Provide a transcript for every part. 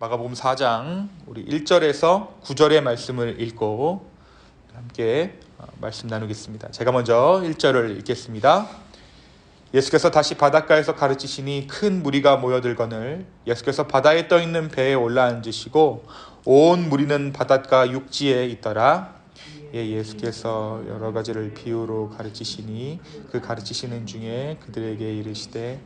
마가복음 4장 우리 1절에서 9절의 말씀을 읽고 함께 말씀 나누겠습니다. 제가 먼저 1절을 읽겠습니다. 예수께서 다시 바닷가에서 가르치시니 큰 무리가 모여들거늘 예수께서 바다에 떠있는 배에 올라앉으시고 온 무리는 바닷가 육지에 있더라. 예수께서 여러 가지를 비유로 가르치시니 그 가르치시는 중에 그들에게 이르시되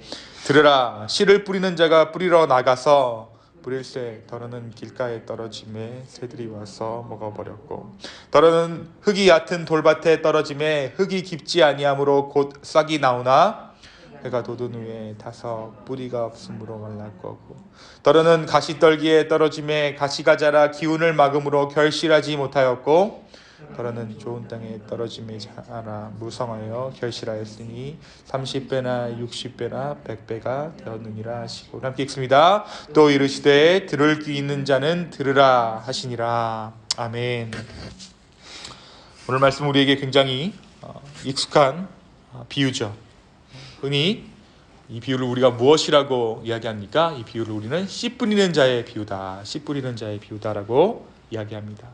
들으라, 씨를 뿌리는 자가 뿌리러 나가서 뿌릴새 더러는 길가에 떨어짐에 새들이 와서 먹어버렸고 더러는 흙이 얕은 돌밭에 떨어짐에 흙이 깊지 아니하므로 곧 싹이 나오나 해가 돋은 후에 타서 뿌리가 없으므로 말랐고 더러는 가시떨기에 떨어짐에 가시가 자라 기운을 막음으로 결실하지 못하였고 더러는 좋은 땅에 떨어짐에 자라 무성하여 결실하였으니 30배나 60배나 100배가 되었느니라 하시고 함께 읽습니다. 또 이르시되 들을 귀 있는 자는 들으라 하시니라. 아멘. 오늘 말씀 우리에게 굉장히 익숙한 비유죠. 흔히 이 비유를 우리가 무엇이라고 이야기합니까? 이 비유를 우리는 씨 뿌리는 자의 비유다. 씨 뿌리는 자의 비유다라고 이야기합니다.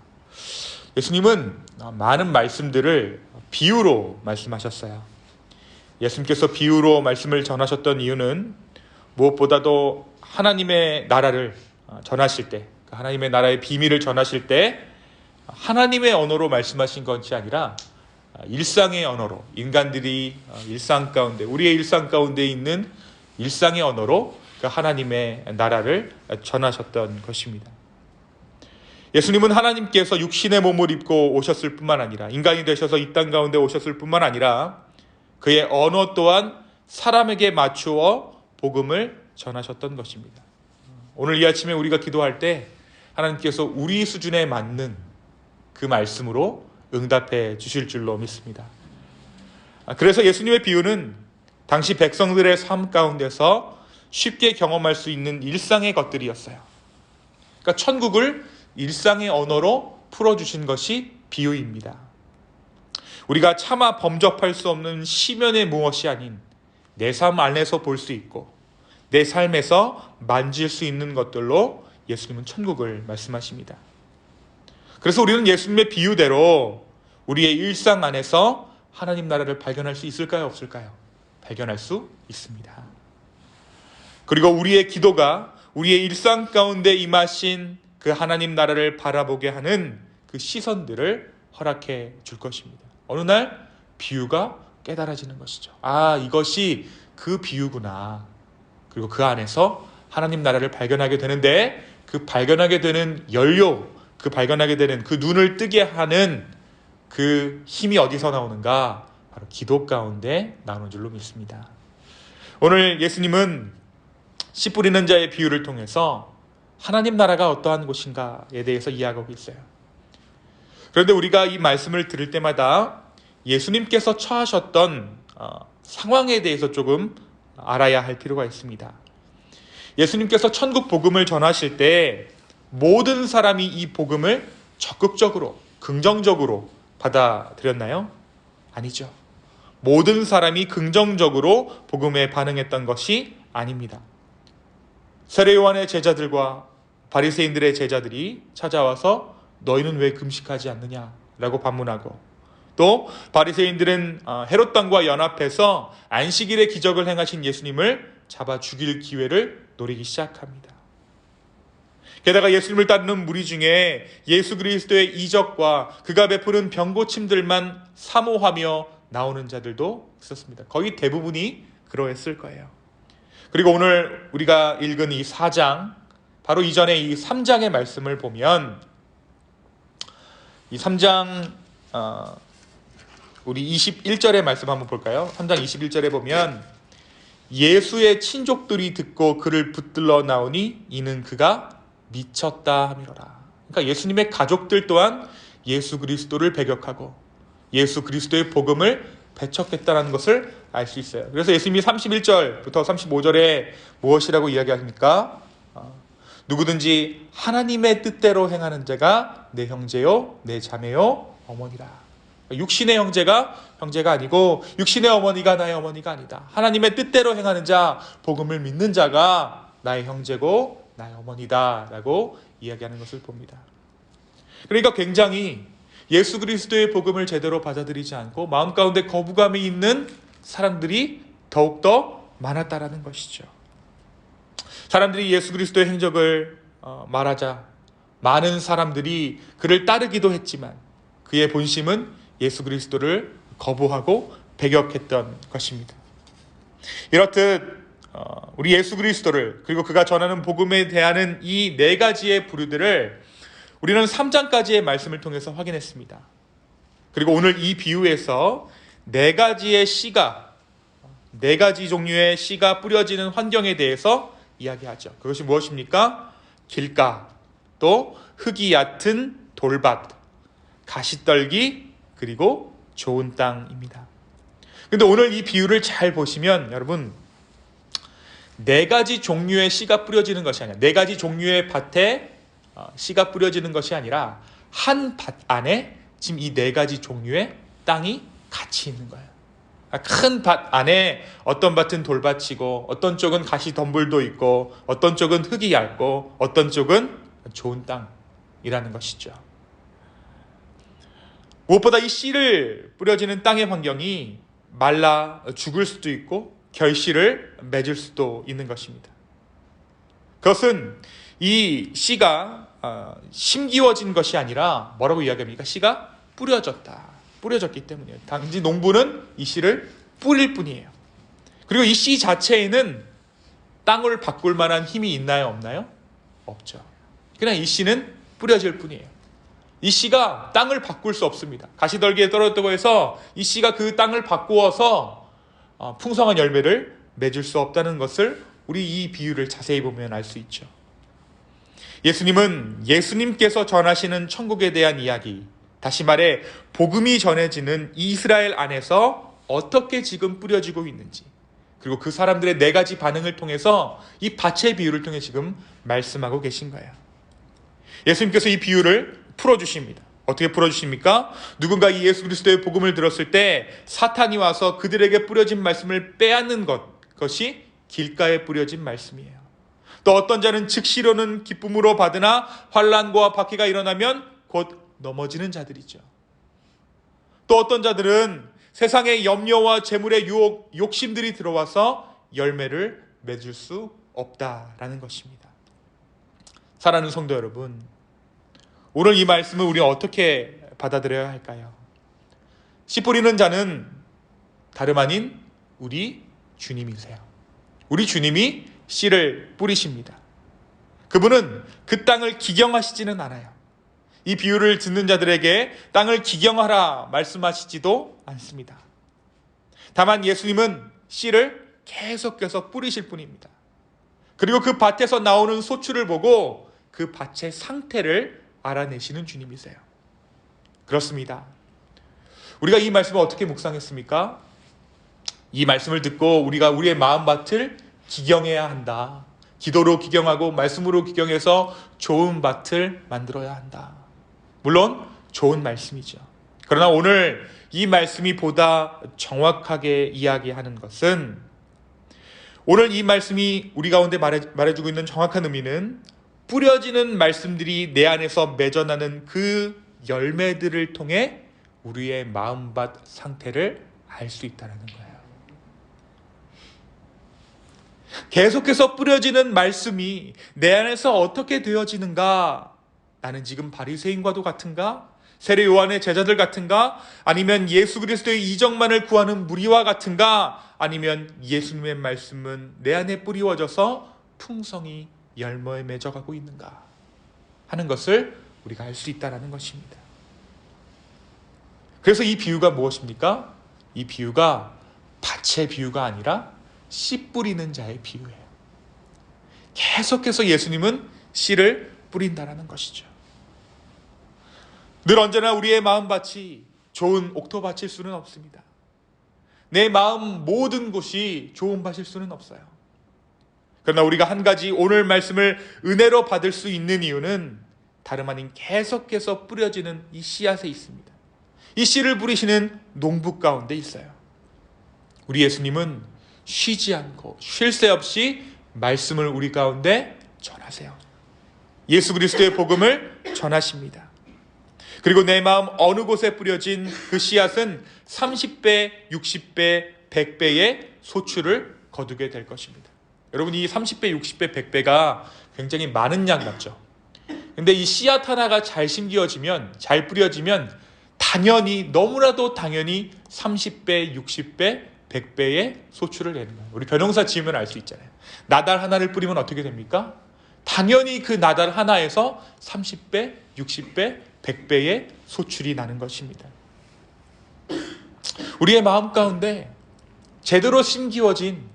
예수님은 많은 말씀들을 비유로 말씀하셨어요. 예수님께서 비유로 말씀을 전하셨던 이유는 무엇보다도 하나님의 나라를 전하실 때, 하나님의 나라의 비밀을 전하실 때 하나님의 언어로 말씀하신 것이 아니라 일상의 언어로, 인간들이 일상 가운데, 우리의 일상 가운데 있는 일상의 언어로 그 하나님의 나라를 전하셨던 것입니다. 예수님은 하나님께서 육신의 몸을 입고 오셨을 뿐만 아니라 인간이 되셔서 이 땅 가운데 오셨을 뿐만 아니라 그의 언어 또한 사람에게 맞추어 복음을 전하셨던 것입니다. 오늘 이 아침에 우리가 기도할 때 하나님께서 우리 수준에 맞는 그 말씀으로 응답해 주실 줄로 믿습니다. 그래서 예수님의 비유는 당시 백성들의 삶 가운데서 쉽게 경험할 수 있는 일상의 것들이었어요. 그러니까 천국을 일상의 언어로 풀어주신 것이 비유입니다. 우리가 차마 범접할 수 없는 시면의 무엇이 아닌 내 삶 안에서 볼 수 있고 내 삶에서 만질 수 있는 것들로 예수님은 천국을 말씀하십니다. 그래서 우리는 예수님의 비유대로 우리의 일상 안에서 하나님 나라를 발견할 수 있을까요? 없을까요? 발견할 수 있습니다. 그리고 우리의 기도가 우리의 일상 가운데 임하신 그 하나님 나라를 바라보게 하는 그 시선들을 허락해 줄 것입니다. 어느 날 비유가 깨달아지는 것이죠. 아, 이것이 그 비유구나. 그리고 그 안에서 하나님 나라를 발견하게 되는데 그 발견하게 되는 연료, 그 발견하게 되는 그 눈을 뜨게 하는 그 힘이 어디서 나오는가? 바로 기도 가운데 나오는 줄로 믿습니다. 오늘 예수님은 씨 뿌리는 자의 비유를 통해서 하나님 나라가 어떠한 곳인가에 대해서 이야기하고 있어요. 그런데 우리가 이 말씀을 들을 때마다 예수님께서 처하셨던 상황에 대해서 조금 알아야 할 필요가 있습니다. 예수님께서 천국 복음을 전하실 때 모든 사람이 이 복음을 적극적으로, 긍정적으로 받아들였나요? 아니죠. 모든 사람이 긍정적으로 복음에 반응했던 것이 아닙니다. 세례 요한의 제자들과 바리새인들의 제자들이 찾아와서 너희는 왜 금식하지 않느냐라고 반문하고 또 바리새인들은 헤롯 왕과 연합해서 안식일의 기적을 행하신 예수님을 잡아 죽일 기회를 노리기 시작합니다. 게다가 예수님을 따르는 무리 중에 예수 그리스도의 이적과 그가 베푸는 병고침들만 사모하며 나오는 자들도 있었습니다. 거의 대부분이 그러했을 거예요. 그리고 오늘 우리가 읽은 이 4장, 바로 이전에 이 3장의 말씀을 보면 이 3장 우리 21절의 말씀 한번 볼까요? 3장 21절에 보면 예수의 친족들이 듣고 그를 붙들러 나오니 이는 그가 미쳤다 함이로라. 그러니까 예수님의 가족들 또한 예수 그리스도를 배격하고 예수 그리스도의 복음을 배척했다는 것을 알 수 있어요. 그래서 예수님이 31절부터 35절에 무엇이라고 이야기합니까? 누구든지 하나님의 뜻대로 행하는 자가 내 형제요, 내 자매요, 어머니라. 육신의 형제가 아니고 육신의 어머니가 나의 어머니가 아니다. 하나님의 뜻대로 행하는 자, 복음을 믿는 자가 나의 형제고 나의 어머니다 라고 이야기하는 것을 봅니다. 그러니까 굉장히 예수 그리스도의 복음을 제대로 받아들이지 않고 마음 가운데 거부감이 있는 사람들이 더욱더 많았다라는 것이죠. 사람들이 예수 그리스도의 행적을 말하자 많은 사람들이 그를 따르기도 했지만 그의 본심은 예수 그리스도를 거부하고 배격했던 것입니다. 이렇듯 우리 예수 그리스도를 그리고 그가 전하는 복음에 대한 이 네 가지의 부류들을 우리는 3장까지의 말씀을 통해서 확인했습니다. 그리고 오늘 이 비유에서 네 가지 종류의 씨가 뿌려지는 환경에 대해서 이야기하죠. 그것이 무엇입니까? 길가, 또 흙이 얕은 돌밭, 가시떨기, 그리고 좋은 땅입니다. 근데 오늘 이 비유를 잘 보시면 여러분 네 가지 종류의 씨가 뿌려지는 것이 아니라 네 가지 종류의 밭에 씨가 뿌려지는 것이 아니라 한 밭 안에 지금 이 네 가지 종류의 땅이 같이 있는 거예요. 큰 밭 안에 어떤 밭은 돌밭이고 어떤 쪽은 가시 덤불도 있고 어떤 쪽은 흙이 얇고 어떤 쪽은 좋은 땅이라는 것이죠. 무엇보다 이 씨를 뿌려지는 땅의 환경이 말라 죽을 수도 있고 결실을 맺을 수도 있는 것입니다. 그것은 이 씨가 심기워진 것이 아니라 뭐라고 이야기합니까? 씨가 뿌려졌기 때문이에요. 단지 농부는 이 씨를 뿌릴 뿐이에요. 그리고 이 씨 자체에는 땅을 바꿀 만한 힘이 있나요? 없나요? 없죠. 그냥 이 씨는 뿌려질 뿐이에요. 이 씨가 땅을 바꿀 수 없습니다. 가시떨기에 떨어졌다고 해서 이 씨가 그 땅을 바꾸어서 풍성한 열매를 맺을 수 없다는 것을 우리 이 비유를 자세히 보면 알 수 있죠. 예수님은 예수님께서 전하시는 천국에 대한 이야기, 다시 말해 복음이 전해지는 이스라엘 안에서 어떻게 지금 뿌려지고 있는지, 그리고 그 사람들의 네 가지 반응을 통해서 이 밭의 비유를 통해 지금 말씀하고 계신 거예요. 예수님께서 이 비유를 풀어주십니다. 어떻게 풀어주십니까? 누군가 이 예수 그리스도의 복음을 들었을 때 사탄이 와서 그들에게 뿌려진 말씀을 빼앗는 것이 길가에 뿌려진 말씀이에요. 또 어떤 자는 즉시로는 기쁨으로 받으나 환난과 박해가 일어나면 곧 넘어지는 자들이죠. 또 어떤 자들은 세상의 염려와 재물의 유혹, 욕심들이 들어와서 열매를 맺을 수 없다라는 것입니다. 사랑하는 성도 여러분, 오늘 이 말씀을 우리가 어떻게 받아들여야 할까요? 씨 뿌리는 자는 다름 아닌 우리 주님이세요. 우리 주님이 씨를 뿌리십니다. 그분은 그 땅을 기경하시지는 않아요. 이 비유를 듣는 자들에게 땅을 기경하라 말씀하시지도 않습니다. 다만 예수님은 씨를 계속해서 뿌리실 뿐입니다. 그리고 그 밭에서 나오는 소출을 보고 그 밭의 상태를 알아내시는 주님이세요. 그렇습니다. 우리가 이 말씀을 어떻게 묵상했습니까? 이 말씀을 듣고 우리가 우리의 마음밭을 기경해야 한다. 기도로 기경하고 말씀으로 기경해서 좋은 밭을 만들어야 한다. 물론 좋은 말씀이죠. 그러나 오늘 이 말씀이 보다 정확하게 이야기하는 것은, 오늘 이 말씀이 우리 가운데 말해주고 있는 정확한 의미는 뿌려지는 말씀들이 내 안에서 맺어나는 그 열매들을 통해 우리의 마음밭 상태를 알 수 있다는 거예요. 계속해서 뿌려지는 말씀이 내 안에서 어떻게 되어지는가? 나는 지금 바리새인과도 같은가? 세례 요한의 제자들 같은가? 아니면 예수 그리스도의 이적만을 구하는 무리와 같은가? 아니면 예수님의 말씀은 내 안에 뿌리워져서 풍성히 열매에 맺어가고 있는가 하는 것을 우리가 알 수 있다는 것입니다. 그래서 이 비유가 무엇입니까? 이 비유가 밭의 비유가 아니라 씨 뿌리는 자의 비유예요. 계속해서 예수님은 씨를 뿌린다는 것이죠. 늘 언제나 우리의 마음밭이 좋은 옥토밭일 수는 없습니다. 내 마음 모든 곳이 좋은 밭일 수는 없어요. 그러나 우리가 한 가지 오늘 말씀을 은혜로 받을 수 있는 이유는 다름 아닌 계속해서 뿌려지는 이 씨앗에 있습니다. 이 씨를 뿌리시는 농부 가운데 있어요. 우리 예수님은 쉬지 않고 쉴 새 없이 말씀을 우리 가운데 전하세요. 예수 그리스도의 복음을 전하십니다. 그리고 내 마음 어느 곳에 뿌려진 그 씨앗은 30배, 60배, 100배의 소출을 거두게 될 것입니다. 여러분, 이 30배, 60배, 100배가 굉장히 많은 양 같죠. 근데 이 씨앗 하나가 잘 심겨지면, 잘 뿌려지면 당연히, 너무나도 당연히 30배, 60배, 100배의 소출을 내는 거예요. 우리 벼농사 지으면 알 수 있잖아요. 나달 하나를 뿌리면 어떻게 됩니까? 당연히 그 나달 하나에서 30배, 60배, 100배의 소출이 나는 것입니다. 우리의 마음 가운데 제대로 심기워진,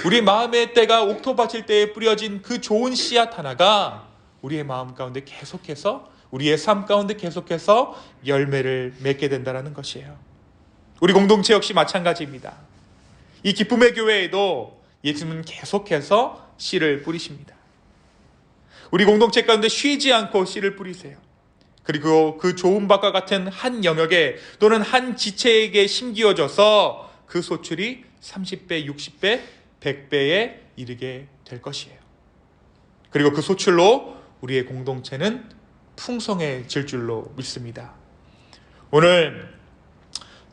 우리 마음의 때가 옥토밭일 때에 뿌려진 그 좋은 씨앗 하나가 우리의 마음 가운데 계속해서, 우리의 삶 가운데 계속해서 열매를 맺게 된다는 것이에요. 우리 공동체 역시 마찬가지입니다. 이 기쁨의 교회에도 예수님은 계속해서 씨를 뿌리십니다. 우리 공동체 가운데 쉬지 않고 씨를 뿌리세요. 그리고 그 좋은 밭과 같은 한 영역에 또는 한 지체에게 심기어져서 그 소출이 30배, 60배, 100배에 이르게 될 것이에요. 그리고 그 소출로 우리의 공동체는 풍성해질 줄로 믿습니다. 오늘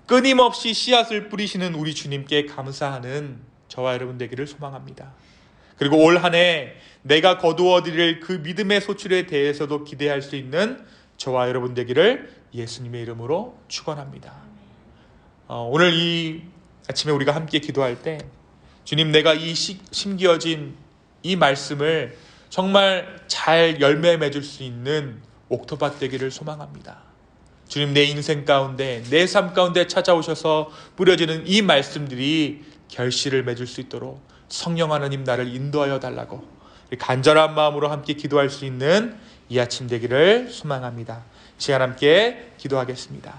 끊임없이 씨앗을 뿌리시는 우리 주님께 감사하는 저와 여러분 되기를 소망합니다. 그리고 올 한 해 내가 거두어 드릴 그 믿음의 소출에 대해서도 기대할 수 있는 저와 여러분 되기를 예수님의 이름으로 축원합니다. 오늘 이 아침에 우리가 함께 기도할 때, 주님, 내가 이 심기어진 이 말씀을 정말 잘 열매 맺을 수 있는 옥토밭 되기를 소망합니다. 주님, 내 인생 가운데, 내 삶 가운데 찾아오셔서 뿌려지는 이 말씀들이 결실을 맺을 수 있도록 성령 하나님 나를 인도하여 달라고 간절한 마음으로 함께 기도할 수 있는 이 아침 되기를 소망합니다. 시간 함께 기도하겠습니다.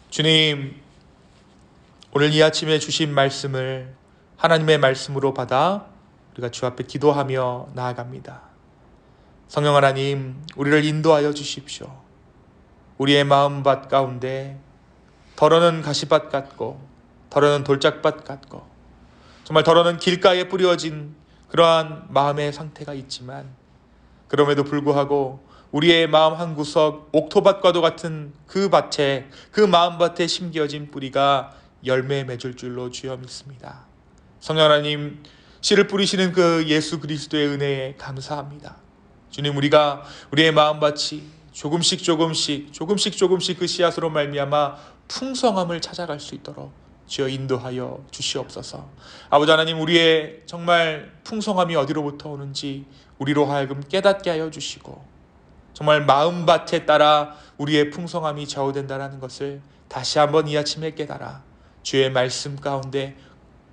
주님, 오늘 이 아침에 주신 말씀을 하나님의 말씀으로 받아 우리가 주 앞에 기도하며 나아갑니다. 성령 하나님, 우리를 인도하여 주십시오. 우리의 마음밭 가운데 더러는 가시밭 같고 더러는 돌짝밭 같고 정말 더러는 길가에 뿌려진 그러한 마음의 상태가 있지만, 그럼에도 불구하고 우리의 마음 한구석 옥토밭과도 같은 그 밭에, 그 마음밭에 심겨진 뿌리가 열매 맺을 줄로 주여 믿습니다. 성령 하나님, 씨를 뿌리시는 그 예수 그리스도의 은혜에 감사합니다. 주님, 우리가 우리의 마음밭이 조금씩 그 씨앗으로 말미암아 풍성함을 찾아갈 수 있도록 주여 인도하여 주시옵소서. 아버지 하나님, 우리의 정말 풍성함이 어디로부터 오는지 우리로 하여금 깨닫게 하여 주시고, 정말 마음밭에 따라 우리의 풍성함이 좌우된다는 것을 다시 한번 이 아침에 깨달아 주의 말씀 가운데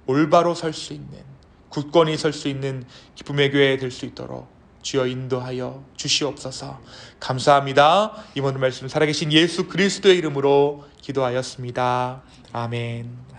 올바로 설 수 있는, 굳건히 설 수 있는 기쁨의 교회 될 수 있도록 주여 인도하여 주시옵소서. 감사합니다. 이번 말씀 살아계신 예수 그리스도의 이름으로 기도하였습니다. 아멘.